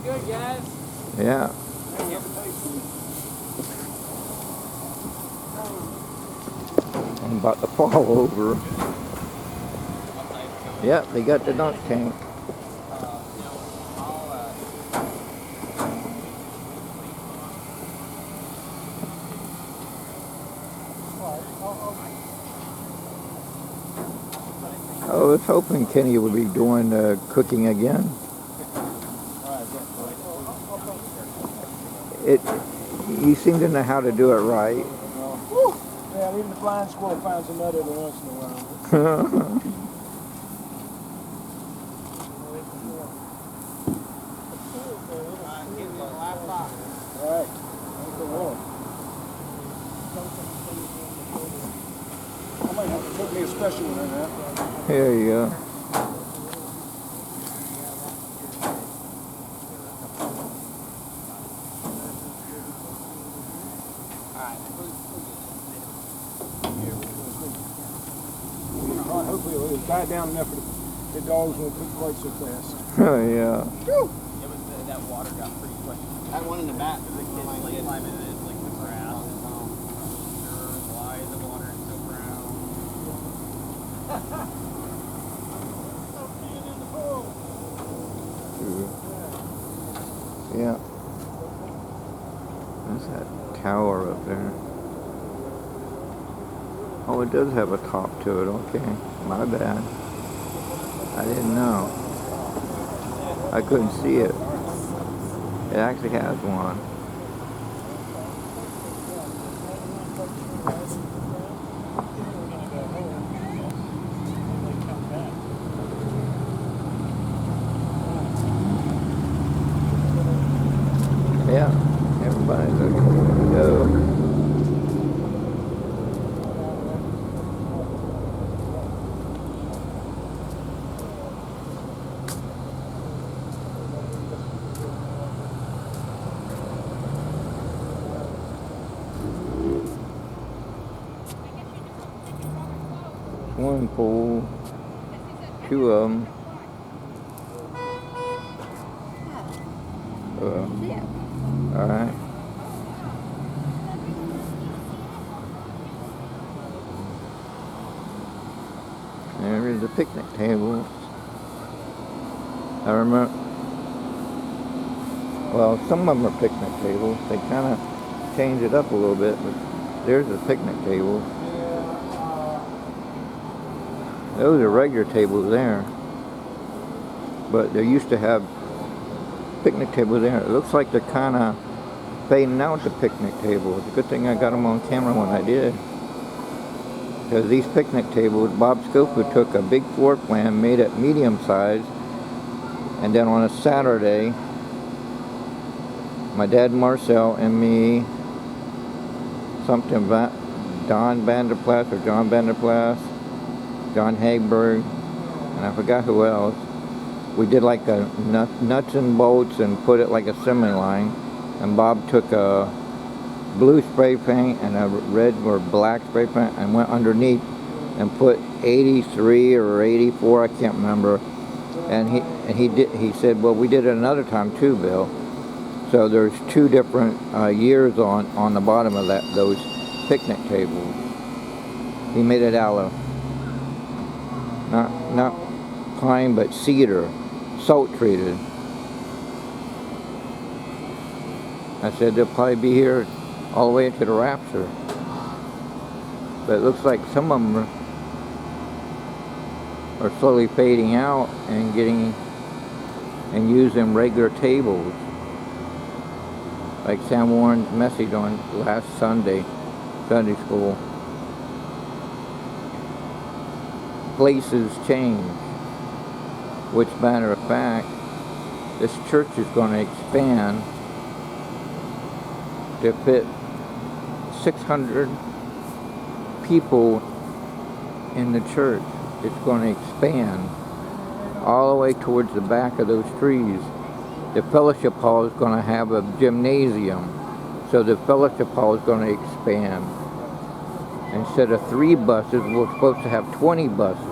good, guys. Yeah. I'm about to fall over. Yep, they got the dunk tank. I was hoping Kenny would be doing cooking again. He seemed to know how to do it right. Yeah, even the blind squirrel finds a nut every once in a while. Alright, that's the one. I might have to cook me a special one in that. Here you go. Hopefully it'll die down enough for the dogs won't cook quite so fast. Oh yeah. That water got pretty quick. That one in the back, the kids like climbing in it, like the grass. Why is the water so brown? Yeah. There's that tower up there. Oh, it does have a top to it. Okay, my bad. I didn't know. I couldn't see it. It actually has one. Yeah, everybody's looking to go. Swimming pool, 2 of them. Alright. There's the picnic table. I remember, well, some of them are picnic tables. They kind of change it up a little bit, but there's the picnic table. Those are regular tables there, but they used to have picnic tables there. It looks like they're kind of fading out, the picnic tables. It's a good thing I got them on camera when I did, because these picnic tables, Bob Schofield took a big floor plan, made it medium size, and then on a Saturday, my dad Marcel and me, something Don Vanderplas or John Vanderplas, John Hagberg, and I forgot who else. We did like a nuts and bolts and put it like a semi line. And Bob took a blue spray paint and a red or black spray paint and went underneath and put 83 or 84, I can't remember. And he said, well, we did it another time too, Bill. So there's 2 different years on the bottom of those picnic tables. He made it out of not pine, but cedar, salt treated. I said they'll probably be here all the way to the rapture. But it looks like some of them are slowly fading out and using regular tables. Like Sam Warren's message on last Sunday, Sunday school. Places change, which matter of fact, this church is going to expand to fit 600 people in the church. It's going to expand all the way towards the back of those trees. The fellowship hall is going to have a gymnasium, so the fellowship hall is going to expand. Instead of 3 buses, we're supposed to have 20 buses.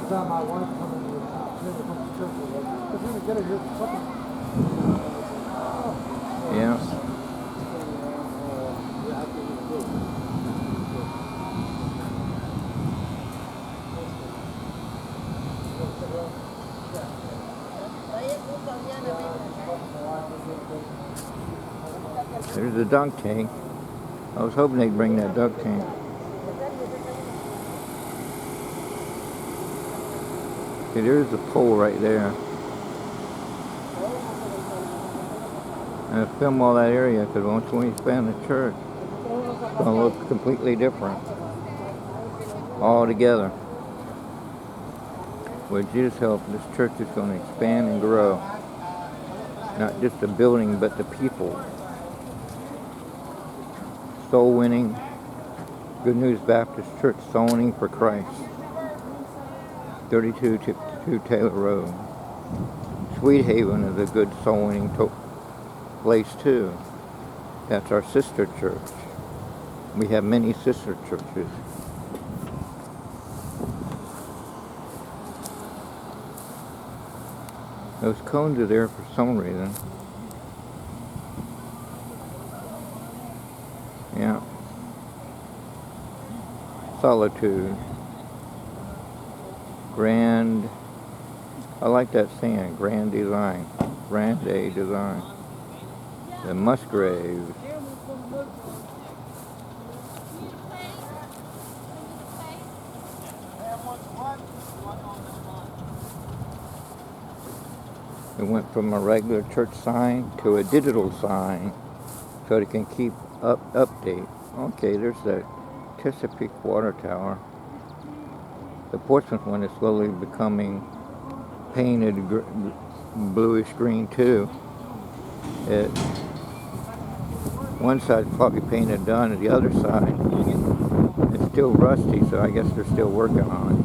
time my wife come in with from the church, we're going to get her here for supper. Yeah. There's the dunk tank. I was hoping they'd bring that dunk tank. See, there's the pole right there. And I film all that area because once we expand the church, it's going to look completely different. All together. With Jesus' help, this church is going to expand and grow. Not just the building, but the people. Soul winning. Good News Baptist Church, soul winning for Christ. 3252 Taylor Road. Sweet Haven is a good soul winning place too. That's our sister church. We have many sister churches. Those cones are there for some reason. Yeah. Solitude. Grand. I like that saying. Grand design. Grand A design. The Musgraves. We went from a regular church sign to a digital sign so they can keep update. Okay, there's the Chesapeake Water Tower. The Portsmouth one is slowly becoming painted bluish green too. One side's probably painted done, and the other side it's still rusty, so I guess they're still working on it.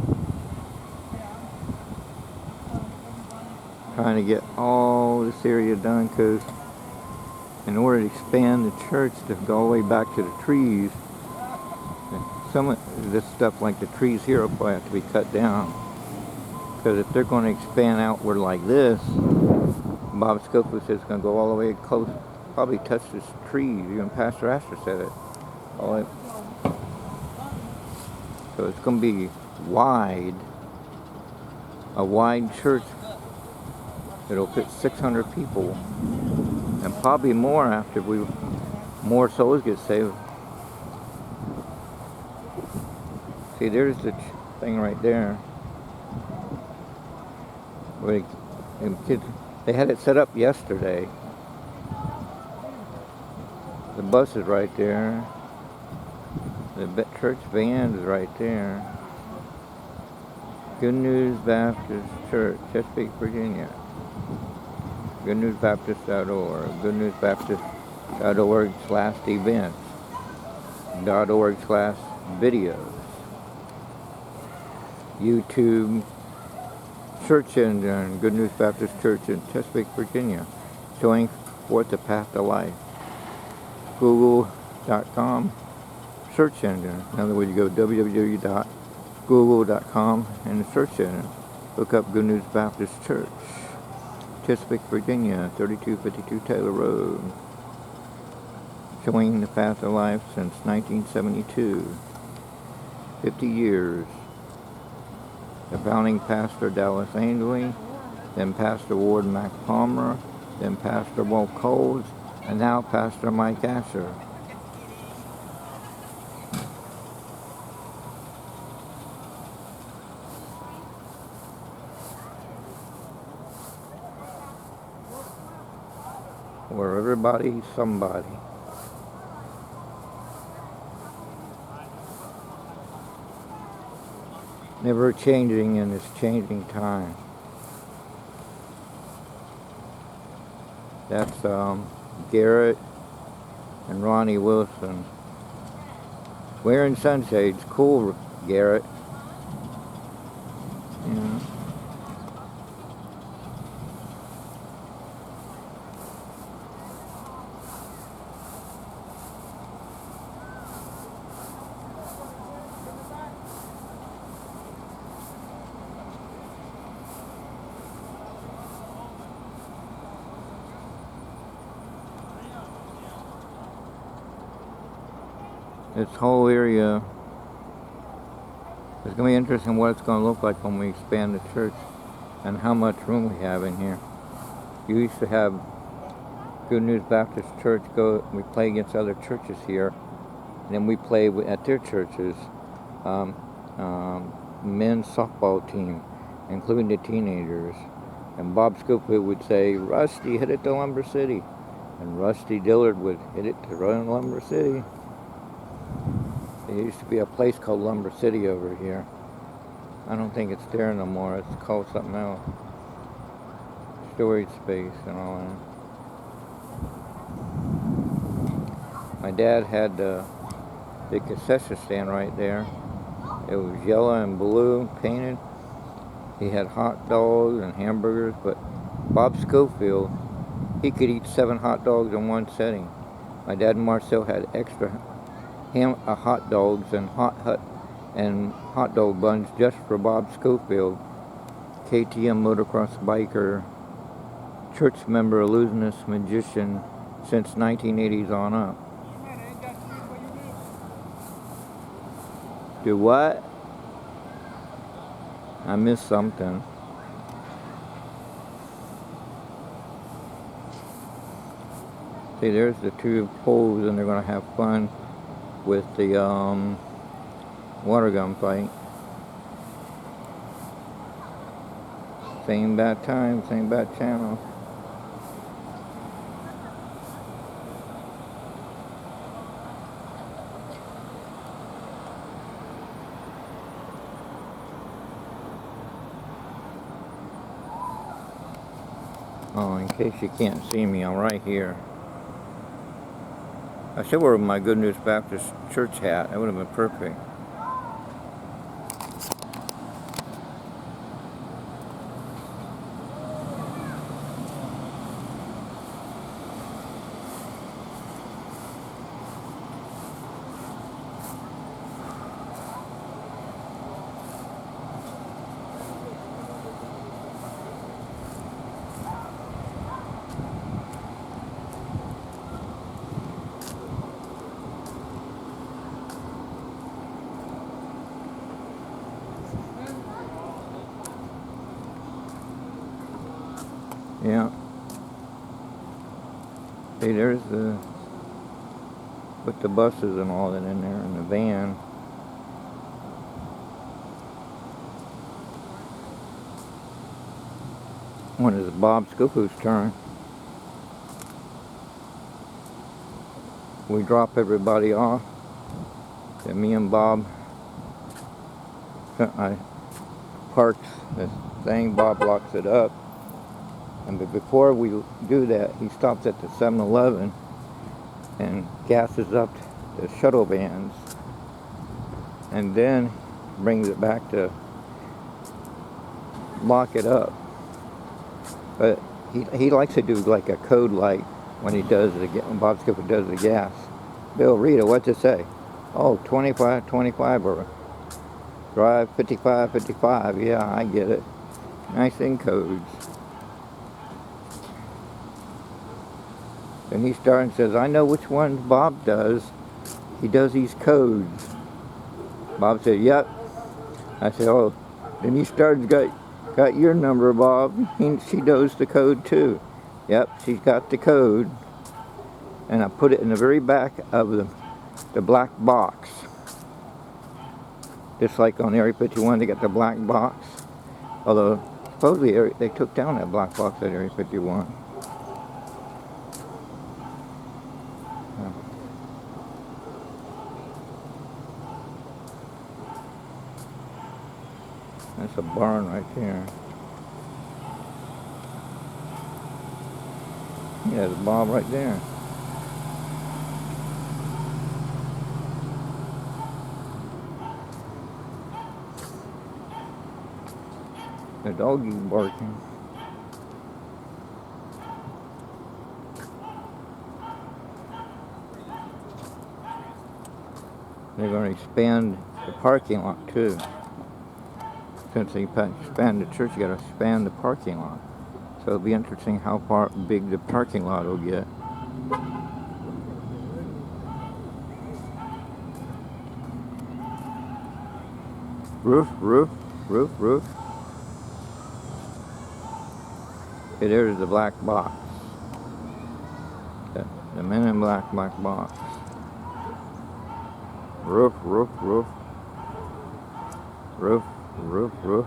Trying to get all this area done because in order to expand the church to go all the way back to the trees, some of this stuff like the trees here will probably have to be cut down, because if they're going to expand outward like this, Bob Scofield says it's going to go all the way close, probably touch this tree. Even Pastor Astor said it. So it's going to be wide, a wide church. It'll fit 600 people, and probably more after more souls get saved. See, there's the thing right there. Where the kids, they had it set up yesterday. The bus is right there. The church van is right there. Good News Baptist Church, Chesapeake, Virginia. GoodNewsBaptist.org. GoodNewsBaptist.org/events. .org/videos. YouTube search engine, Good News Baptist Church in Chesapeake, Virginia, showing forth the path to life. Google.com search engine. In other words, you go www.google.com and the search engine. Look up Good News Baptist Church, Chesapeake, Virginia, 3252 Taylor Road. Showing the path of life since 1972. 50 years. The founding pastor Dallas Ainsley, then Pastor Ward Mac Palmer, then Pastor Walt Coles, and now Pastor Mike Asher. Where everybody's somebody. Never changing in this changing time. That's Garrett and Ronnie Wilson. Wearing sunshades. Cool, Garrett. Yeah. this whole area. It's going to be interesting what it's going to look like when we expand the church and how much room we have in here. You used to have Good News Baptist Church we play against other churches here, and then we play at their churches. Men's softball team, including the teenagers. And Bob Schofield would say, Rusty, hit it to Lumber City. And Rusty Dillard would hit it to Lumber City. There used to be a place called Lumber City over here. I don't think it's there no more. It's called something else. Storage space and all that. My dad had the concession stand right there. It was yellow and blue painted. He had hot dogs and hamburgers, but Bob Schofield, he could eat 7 hot dogs in one setting. My dad and Marcel had extra hot dogs and hot dog buns just for Bob Schofield, KTM motocross biker, church member, illusionist, magician since 1980s on up. Do what? I missed something. See, there's the 2 poles, and they're going to have fun with the water gun fight. Same bad time, same bad channel. Oh, in case you can't see me, I'm right here. I should wear my Good News Baptist Church hat. That would have been perfect. Yeah. See, there's with the buses and all that in there, and the van. When is Bob Scofield's turn? We drop everybody off. Then me and Bob, I parked this thing, Bob locks it up. But before we do that, he stops at the 7-Eleven and gasses up the shuttle vans, and then brings it back to lock it up. But he likes to do like a code light when he does when Bob Schofield does the gas. Bill, Rita, what's it say? Oh, 25, 25, or drive 55, 55. Yeah, I get it. Nice in codes. And he starts and says, I know which ones Bob does. He does these codes. Bob said, yep. I said, oh. Then he starts, got your number, Bob. She knows the code too. Yep, she's got the code. And I put it in the very back of the black box. Just like on Area 51, they got the black box. Although, supposedly they took down that black box at Area 51. That's a barn right there. Yeah, there's Bob right there. The doggy's barking. They're going to expand the parking lot too. Since they expand the church, you got to expand the parking lot. So it'll be interesting how big the parking lot will get. Roof, roof, roof, roof. Okay, there's the black box. The Men in Black box. Roof, roof, roof. Roof, roof, roof.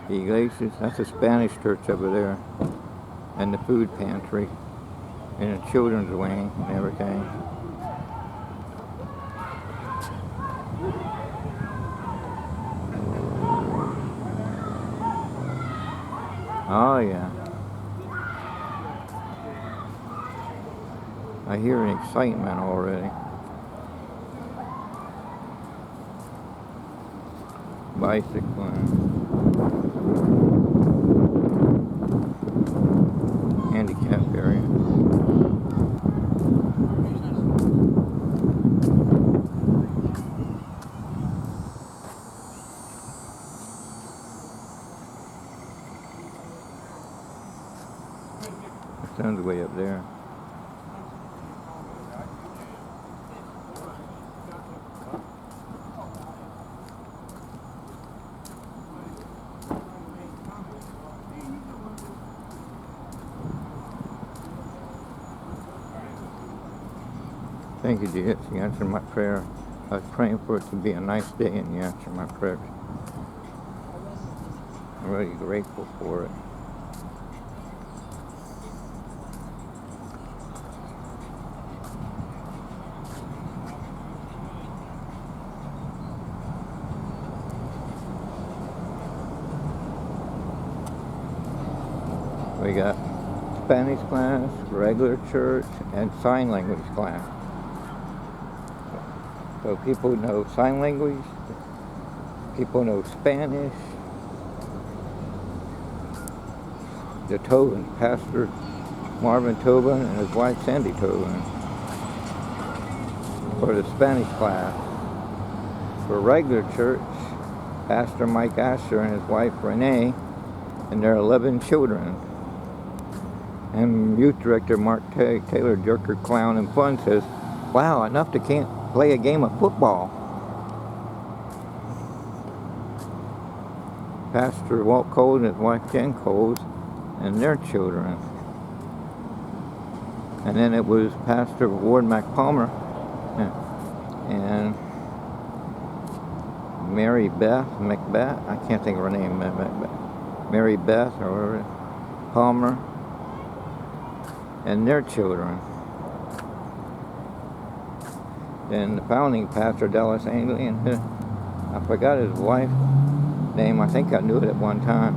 Iglesias, that's a Spanish church over there. And the food pantry. And the children's wing and everything. Oh yeah. I hear an excitement already. Bicycling. Handicap area. The sun's way up there. Thank you, Jesus. You answered my prayer. I was praying for it to be a nice day, and you answered my prayer. I'm really grateful for it. We got Spanish class, regular church, and sign language class. So people know sign language, people know Spanish. The Tobin, Pastor Marvin Tobin and his wife Sandy Tobin, for the Spanish class. For regular church, Pastor Mike Asher and his wife Renee and their 11 children. And youth director Mark Taylor, Jerker, Clown, and Fun says, wow, enough to can't play a game of football. Pastor Walt Coles and his wife Jen Coles and their children. And then it was Pastor Ward McPalmer and Mary Beth Macbeth, I can't think of her name, Mary Beth or Palmer, and their children. Then the founding pastor, Dallas Angley, and I forgot his wife's name. I think I knew it at one time.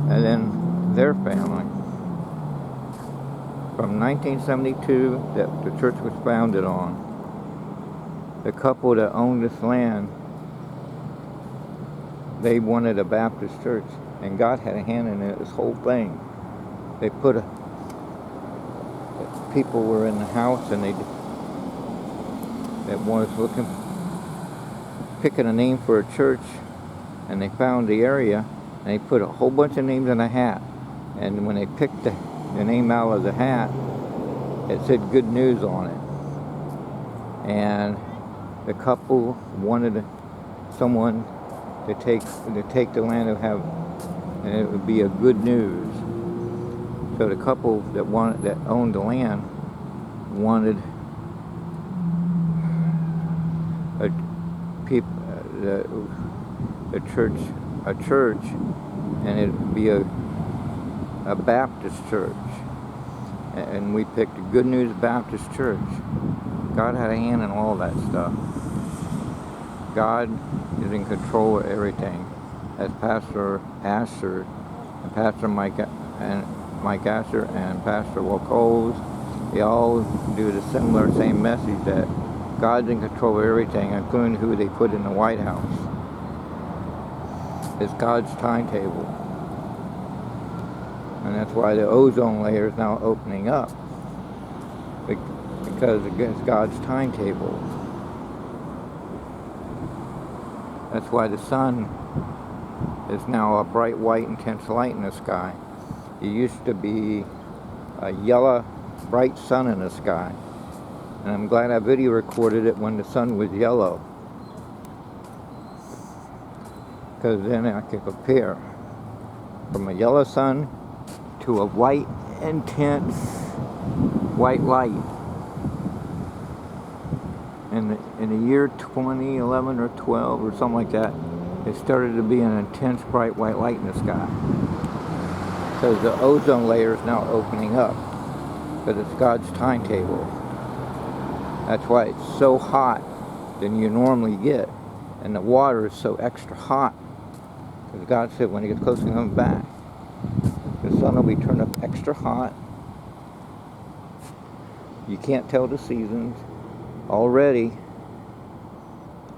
And then their family. From 1972, that the church was founded on. The couple that owned this land, they wanted a Baptist church, and God had a hand in it, this whole thing. They put people were in the house, and that was picking a name for a church, and they found the area, and they put a whole bunch of names in a hat. And when they picked the name out of the hat, it said Good News on it. And the couple wanted someone to take the land and it would be a good news. So the couple that owned the land wanted a church, and it would be a Baptist church. And we picked a Good News Baptist Church. God had a hand in all that stuff. God is in control of everything. As Pastor Asher and Pastor Mike Asher and Pastor Coles, they all do the same message, that God's in control of everything, including who they put in the White House. It's God's timetable. And that's why the ozone layer is now opening up, because it's God's timetable. That's why the sun is now a bright white intense light in the sky. It used to be a yellow bright sun in the sky. And I'm glad I video recorded it when the sun was yellow, because then I could compare from a yellow sun to a white, intense white light. In the year 2011 or 12 or something like that, it started to be an intense bright white light in the sky. So the ozone layer is now opening up, because it's God's timetable. That's why it's so hot than you normally get, and the water is so extra hot, because God said when it gets close to coming back, the sun will be turned up extra hot. You can't tell the seasons already.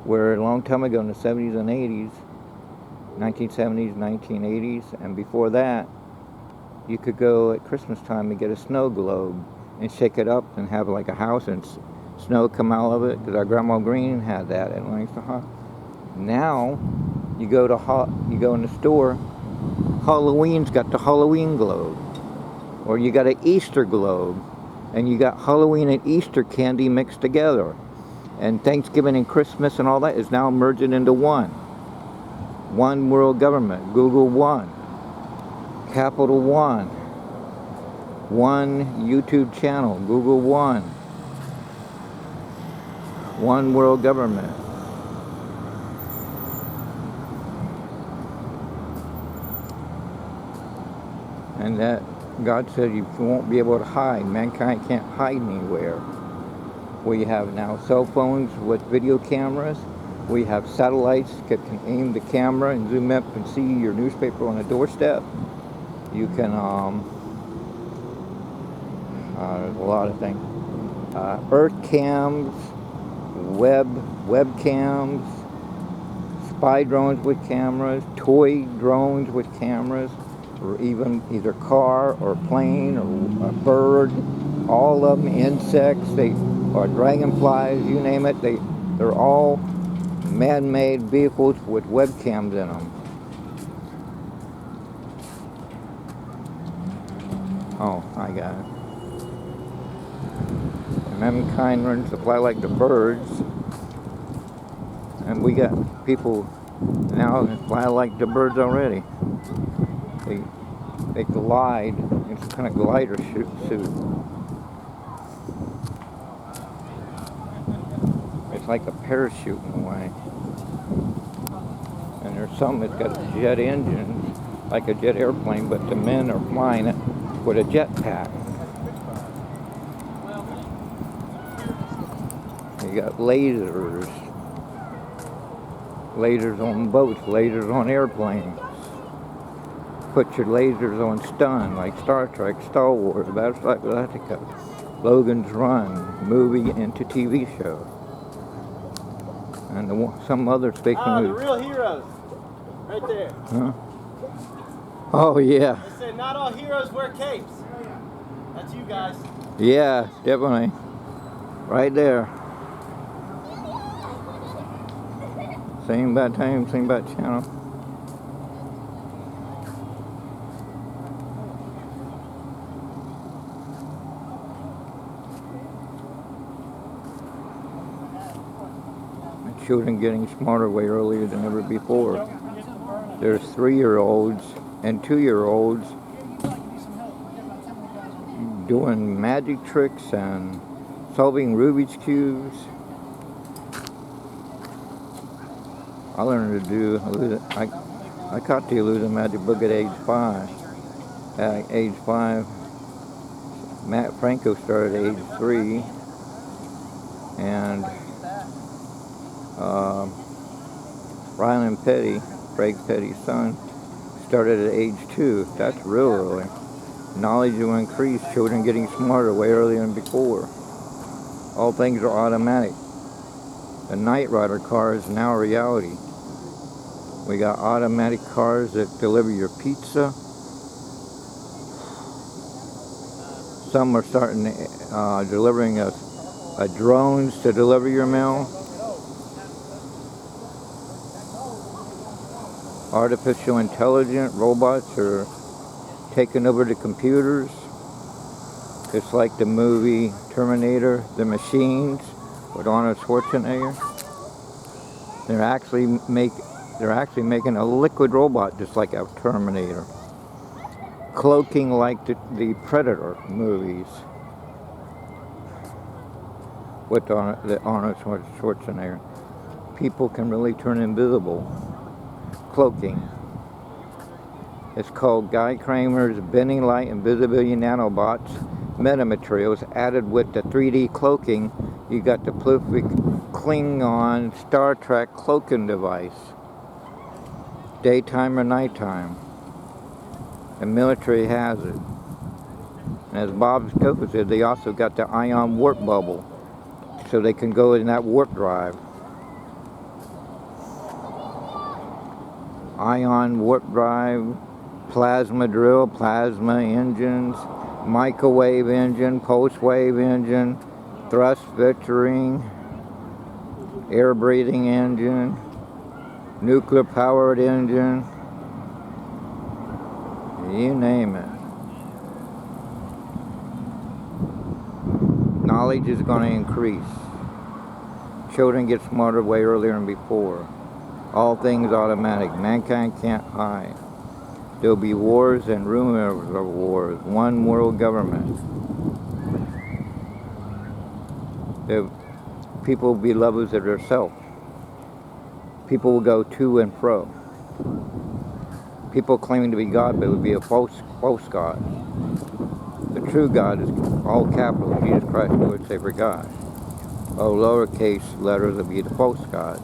Where a long time ago in the 70s and 80s, 1970s, 1980s, and before that, you could go at Christmas time and get a snow globe and shake it up and have like a house and snow come out of it, because our Grandma Green had that at Langston. Now, you go in the store, Halloween's got the Halloween globe, or you got an Easter globe, and you got Halloween and Easter candy mixed together, and Thanksgiving and Christmas and all that is now merging into one world government. Google One, Capital One YouTube channel, Google One world government. And that God said you won't be able to hide. Mankind can't hide anywhere. We have now cell phones with video cameras. We have satellites that can aim the camera and zoom up and see your newspaper on a doorstep. You can, there's a lot of things. Earth cams, webcams, spy drones with cameras, toy drones with cameras, or even either car or plane or a bird, all of them, insects, or dragonflies, you name it, they're all man-made vehicles with webcams in them. Oh, I got it. And mankind learns to fly like the birds, and we got people now that fly like the birds already. They glide in some kind of glider suit. It's like a parachute in a way. And there's some that's got jet engines, like a jet airplane, but the men are flying it with a jetpack. You got lasers on boats, lasers on airplanes. Put your lasers on stun, like Star Trek, Star Wars, Battlestar Galactica, Logan's Run, movie into TV show. And some other fiction the real heroes, right there. Huh? Oh yeah. They said not all heroes wear capes. That's you guys. Yeah, definitely. Right there. Same bad time, same bad channel. Children getting smarter way earlier than ever before. There's 3-year-olds and 2-year-olds doing magic tricks and solving Rubik's cubes. I learned to do, I caught the elusive magic book at age 5. At age 5, Matt Franco started at age 3, and Ryland Petty, Craig Petty's son, started at age 2. That's real early. Knowledge will increase, children getting smarter way earlier than before. All things are automatic. The Knight Rider car is now a reality. We got automatic cars that deliver your pizza. Some are starting delivering drones to deliver your mail. Artificial intelligent robots are taking over the computers. It's like the movie Terminator, The Machines, with Arnold Schwarzenegger. They're actually making a liquid robot just like a Terminator, cloaking like the Predator movies with the Arnold Schwarzenegger. People can really turn invisible, cloaking. It's called Guy Kramer's Bending Light Invisibility Nanobots Metamaterials added with the 3D cloaking. You got the prolific Klingon Star Trek cloaking device. Daytime or nighttime. The military has it. And as Bob Scopa said, they also got the ion warp bubble, so they can go in that warp drive. Ion warp drive, plasma drill, plasma engines, microwave engine, pulse wave engine, thrust vectoring, air breathing engine, nuclear powered engine, you name it. Knowledge is going to increase. Children get smarter way earlier than before. All things automatic. Mankind can't hide. There'll be wars and rumors of wars. One world government. People will be lovers of themselves. People will go to and fro. People claiming to be God, but it would be a false God. The true God is all capital, Jesus Christ, Lord, Savior, God. All lowercase letters will be the false God.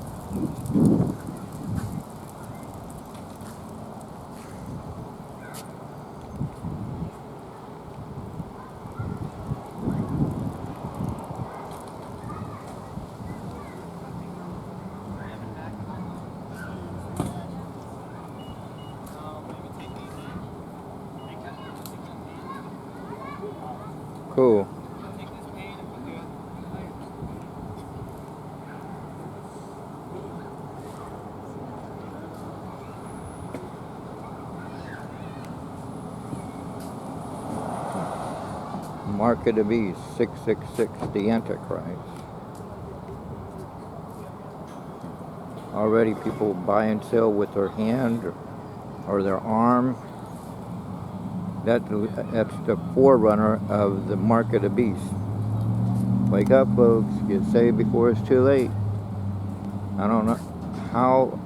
Cool. Mark of the Beast, 666, the Antichrist. Already people buy and sell with their hand or their arm. That's the forerunner of the mark of the beast. Wake up, folks. Get saved before it's too late. I don't know how.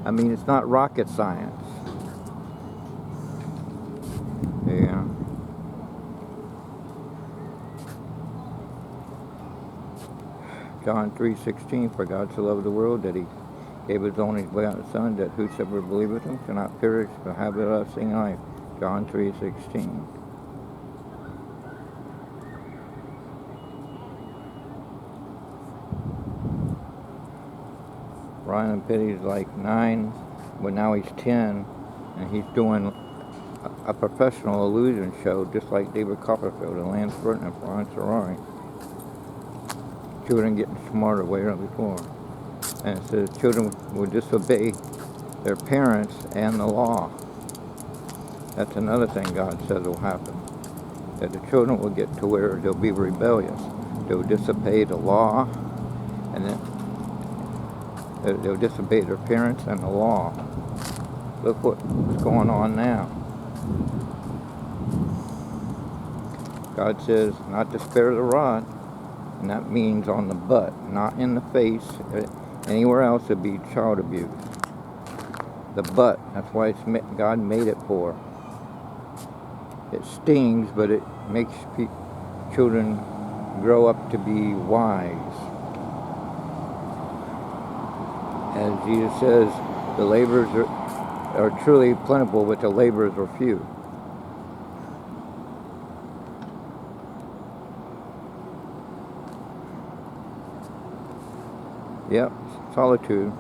I mean, it's not rocket science. Yeah. John 3:16, for God so loved the world that he gave his only begotten Son, that whosoever believeth him shall not perish but have everlasting life. John 3:16. Ryan Petty's like 9, but now he's 10, and he's doing a professional illusion show just like David Copperfield and Lance Burton and Florence Ferrari. Children getting smarter way than before. And it says children will disobey their parents and the law. That's another thing God says will happen. That the children will get to where they'll be rebellious. They'll disobey the law, and then they'll disobey their parents and the law. Look what's going on now. God says not to spare the rod, and that means on the butt, not in the face. Anywhere else it'd be child abuse. The butt, that's why God made it for. It stings, but it makes children grow up to be wise. As Jesus says, the laborers are truly plentiful, but the laborers are few. Yep, solitude.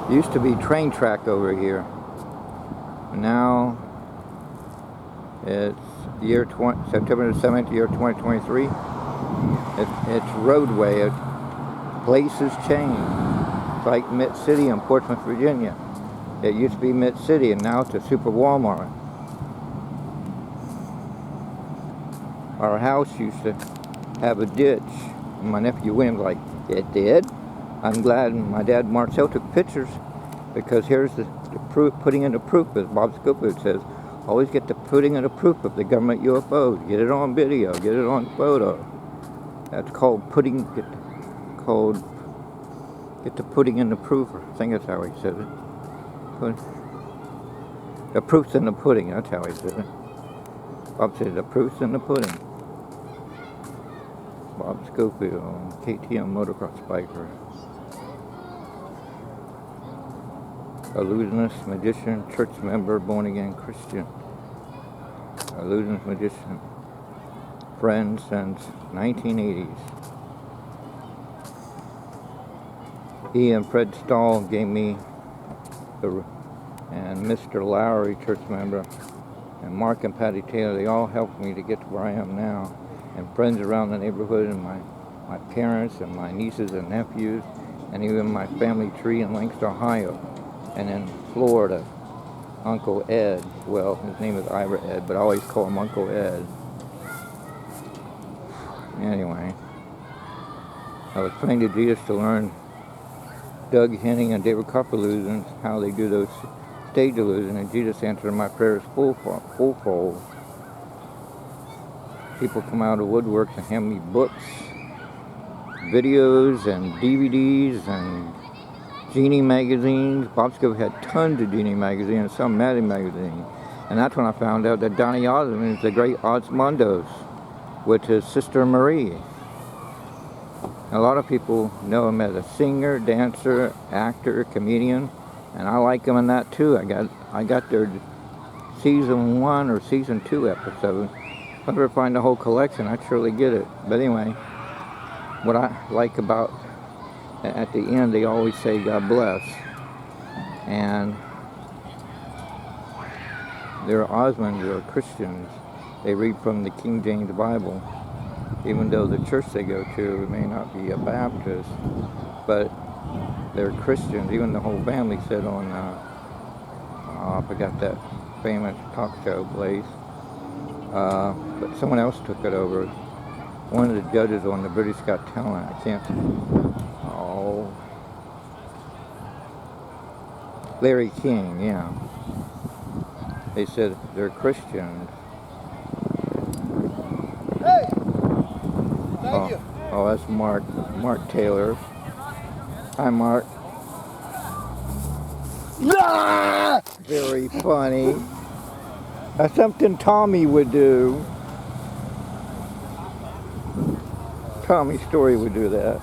Used to be train track over here. Now it's September the 7th, year 2023. It's roadway. Places change. It's like Mitt City in Portsmouth, Virginia. It used to be Mid-City, and now it's a super Walmart. Our house used to have a ditch. And my nephew William's like, it did? I'm glad my dad Marcel took pictures, because here's the proof, putting in the proof, as Bob Scofield says. Always get the putting in the proof of the government UFOs. Get it on video, get it on photo. That's called putting, get the putting in the proof. I think that's how he says it. The proof's in the pudding, that's how he says it. Bob says the proof's in the pudding. Bob Scofield, KTM motocross biker. Illusionist, magician, church member, born again Christian. Illusionist, magician. Friend since 1980s. He and Fred Stahl gave me and Mr. Lowry, church member, and Mark and Patty Taylor, they all helped me to get to where I am now. And friends around the neighborhood, and my parents and my nieces and nephews, and even my family tree in Lancaster, Ohio. And in Florida, Uncle Ed, well, his name is Ira Ed, but I always call him Uncle Ed. Anyway, I was praying to Jesus to learn Doug Henning and David Copperfield how they do those stage illusions, and Jesus answered my prayers fullfold. People come out of woodworks and hand me books, videos, and DVDs, and Genie magazines. Bob Scofield had tons of Genie magazines, some Maddie magazines. And that's when I found out that Donny Osmond is the great Osmondos with his sister Marie. A lot of people know him as a singer, dancer, actor, comedian, and I like him in that too. I got their season 1 or season 2 episode. If I ever find the whole collection, I'd surely get it. But anyway, what I like about, at the end, they always say God bless. And they're Osmonds, they're Christians. They read from the King James Bible. Even though the church they go to may not be a Baptist, but they're Christians. Even the whole family said on, I forgot that famous talk show place, but someone else took it over. One of the judges on the British Got Talent, I can't, Larry King, yeah. They said they're Christians. Hey! Thank you. Oh, that's Mark Taylor. Hi, Mark. Ah! Very funny. That's something Tommy would do. Tommy Story would do that.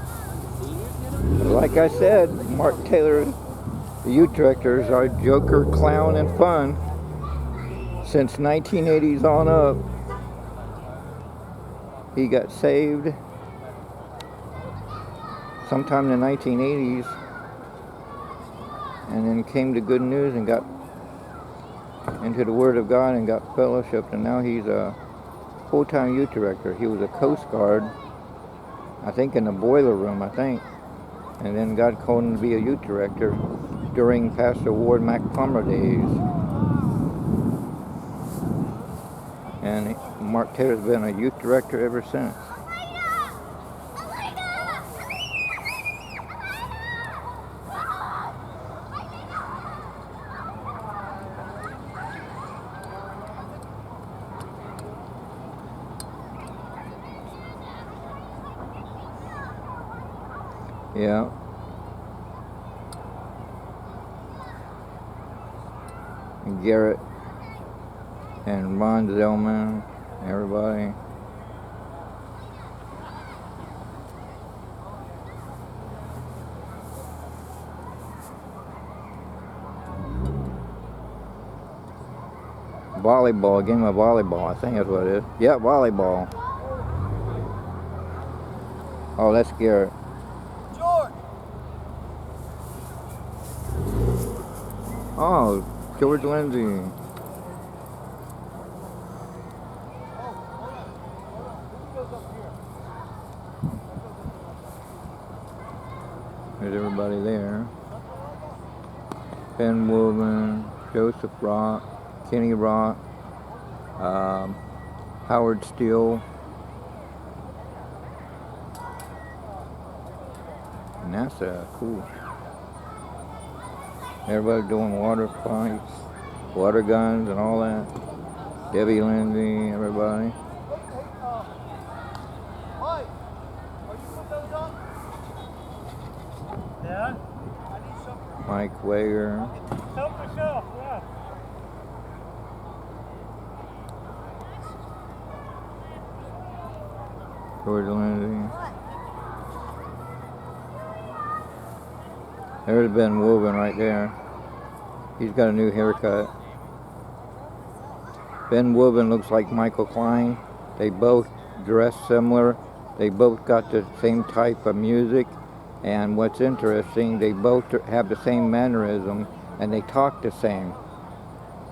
Like I said, Mark Taylor, the youth director, is our joker, clown, and fun since 1980s on up. He got saved sometime in the 1980s, and then came to good news and got into the Word of God and got fellowship, and now he's a full-time youth director. He was a Coast Guard, I think in the boiler room, and then God called him to be a youth director during Pastor Ward McPlummer days. And Mark Taylor's been a youth director ever since. Yeah. And Garrett and Ron Zellman, everybody. Volleyball, a game of volleyball, I think that's what it is. Yeah, volleyball. Oh, that's Garrett. George! Oh, George Lindsay. There's everybody there. Ben Woven, Joseph Rock, Kenny Rock, Howard Steele, NASA, cool. Everybody doing water fights, water guns and all that. Debbie Lindsay, everybody. Mike, are you put those up? Yeah? I need some. Mike Wager. Help yourself, yeah. George Lindsay. There's Ben Woven right there. He's got a new haircut. Ben Woven looks like Michael Klein. They both dress similar. They both got the same type of music. And what's interesting, they both have the same mannerism and they talk the same.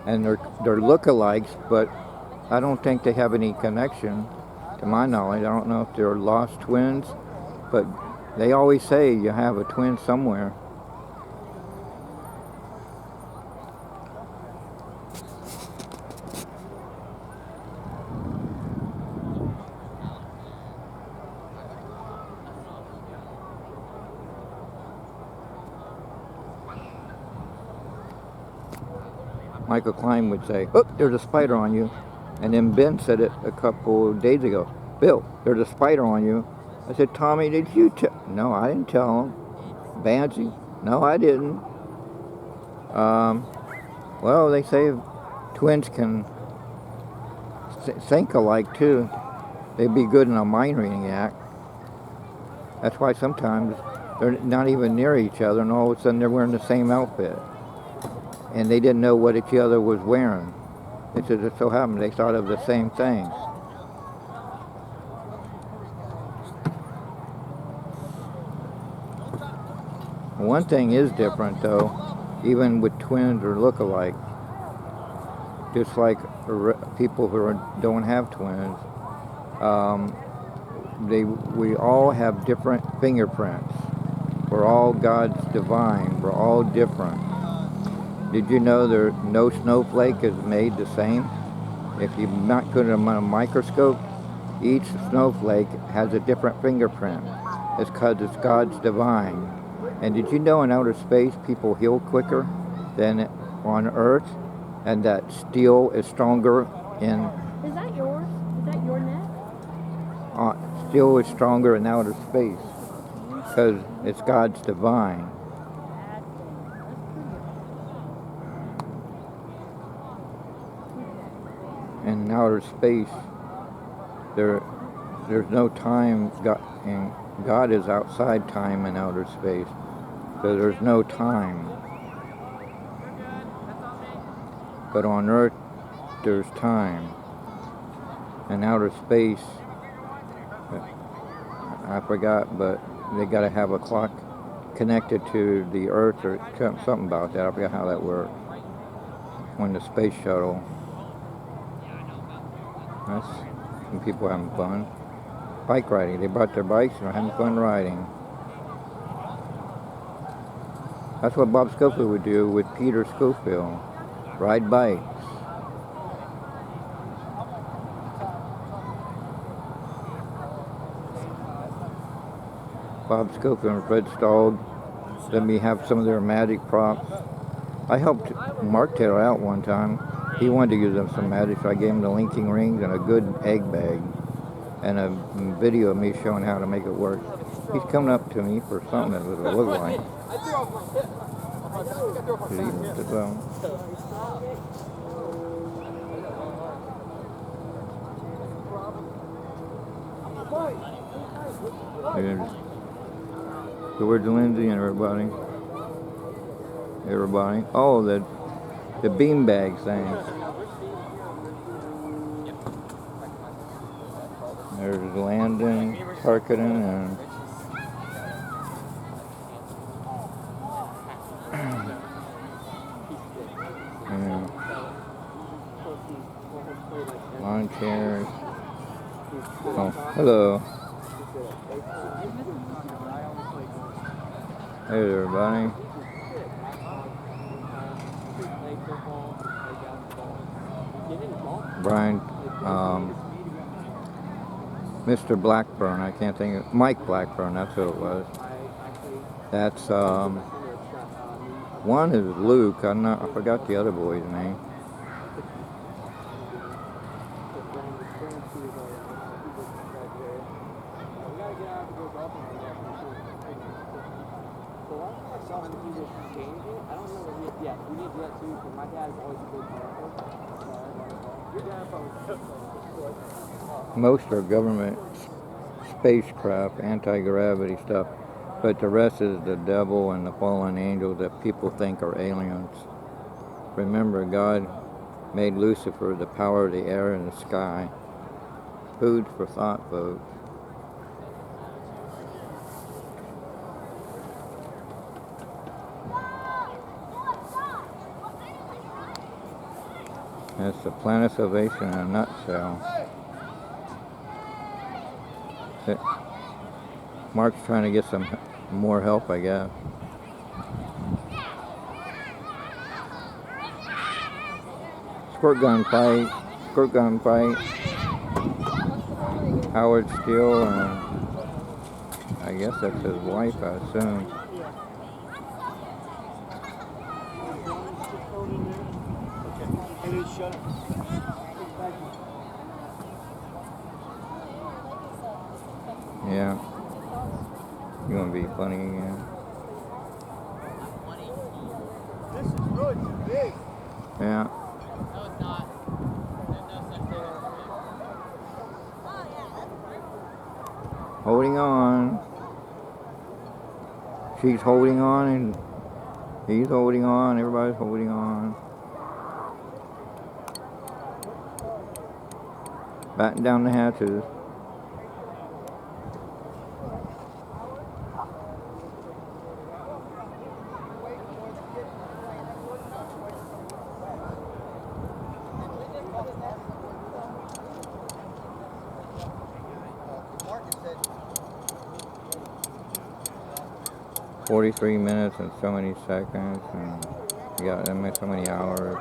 And they're lookalikes, but I don't think they have any connection to my knowledge. I don't know if they're lost twins, but they always say you have a twin somewhere. Michael Klein would say, "Oh, there's a spider on you." And then Ben said it a couple of days ago. "Bill, there's a spider on you." I said, "Tommy, did you tell?" "No, I didn't tell him." "Banshee?" "No, I didn't." Well, they say twins can think alike too. They'd be good in a mind reading act. That's why sometimes they're not even near each other and all of a sudden they're wearing the same outfit. And they didn't know what each other was wearing. It just so happened they thought of the same thing. One thing is different though, even with twins or look-alike. Just like people who don't have twins, we all have different fingerprints. We're all God's divine. We're all different. Did you know no snowflake is made the same? If you not put them on a microscope, each snowflake has a different fingerprint. It's because it's God's divine. And did you know in outer space people heal quicker than on Earth? And that steel is stronger in... Is that yours? Is that your net? Steel is stronger in outer space because it's God's divine. In outer space, there's no time. God is outside time in outer space, so there's no time. But on Earth, there's time. In outer space, I forgot, but they got to have a clock connected to the Earth or something about that. I forgot how that works. When the space shuttle. That's some people having fun. Bike riding. They brought their bikes and are having fun riding. That's what Bob Schofield would do with Peter Schofield. Ride bikes. Bob Schofield and Fred Stahl let me have some of their magic props. I helped Mark Taylor out one time. He wanted to use some magic, so I gave him the linking rings and a good egg bag and a video of me showing how to make it work. He's coming up to me for something that would look like. There's George Lindsay and everybody. Oh, the beanbag thing. There's Landon, Harkinen, and lawn chairs. Oh, hello. Hey everybody. Brian, Mr. Blackburn, I can't think of, Mike Blackburn, that's who it was. That's, one is Luke, I forgot the other boy's name. Most are government spacecraft, anti-gravity stuff, but the rest is the devil and the fallen angels that people think are aliens. Remember, God made Lucifer the power of the air and the sky. Food for thought, folks. That's the plan of salvation in a nutshell. Mark's trying to get some more help, I guess. Squirt gun fight. Howard Steele and I guess that's his wife, I assume. Yeah. You want to be funny again? This is really too big. Yeah. No, it's not. There's no such thing as Holding on. She's holding on and he's holding on. Everybody's holding on. Batten down the hatches. $43 minutes and so many seconds, and you got so many hours.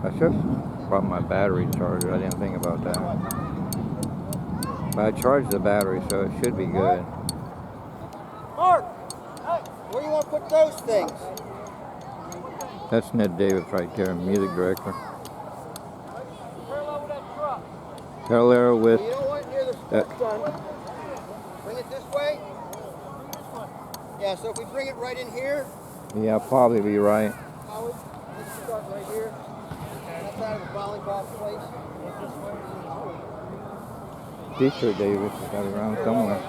I should have brought my battery charger. I didn't think about that. But I charged the battery, so it should be good. Mark, where do you want to put those things? That's Ned Davis right there, music director. Parallel with You don't want it near the sun. Bring it this way. Yeah, so if we bring it right in here. Yeah, probably be right. Howard, let's start right here. That's out of the volleyball place. T-shirt Davis has got it around somewhere.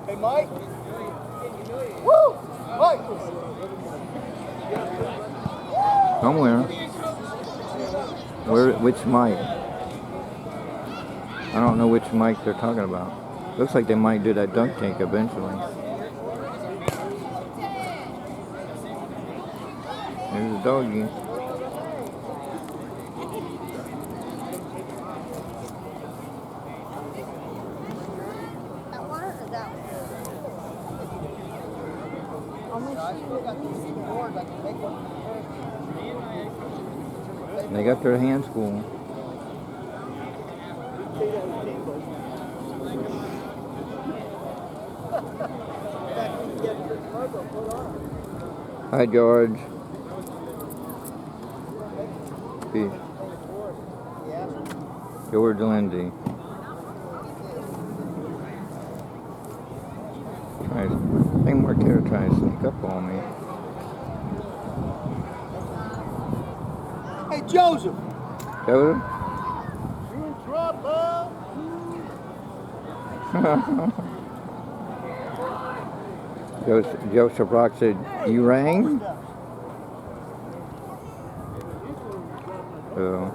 Hey, Mike. Woo! Mike! Somewhere. Which mic? I don't know which mic they're talking about. Looks like they might do that dunk tank eventually. There's a doggy. That one or that They got their hands full. Hi, George. Peace. George Lindsay. I think Mark here trying to sneak up on me. Hey, Joseph! Joseph? You in trouble? Joseph Rock said, "You rang?" So,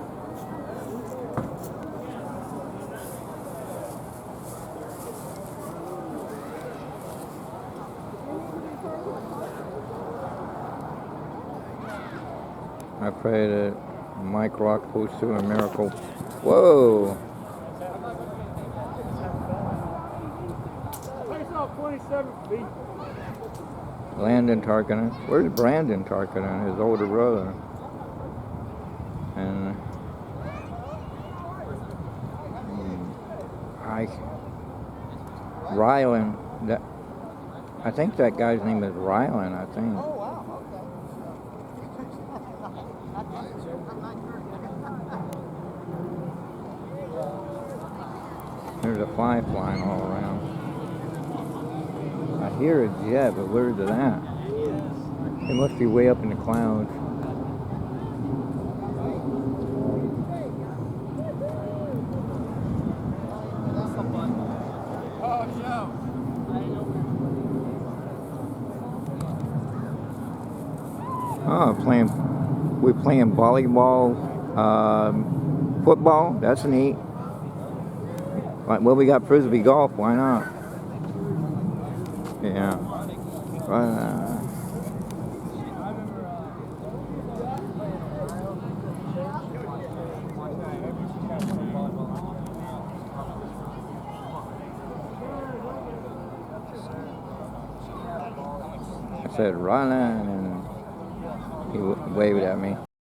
I pray that Mike Rock pulls through a miracle. Whoa! Place off 27 feet. Landon Tarkinen. Where's Brandon Tarkinen, his older brother? And Rylan. I think that guy's name is Rylan. I think. Oh, wow, okay. There's a fly flying all around. I hear a jet, but where's it at? It must be way up in the clouds. Oh, we're playing volleyball, football. That's neat. Well, we got frisbee golf. Why not? Yeah. I said, "Run," and he waved at me.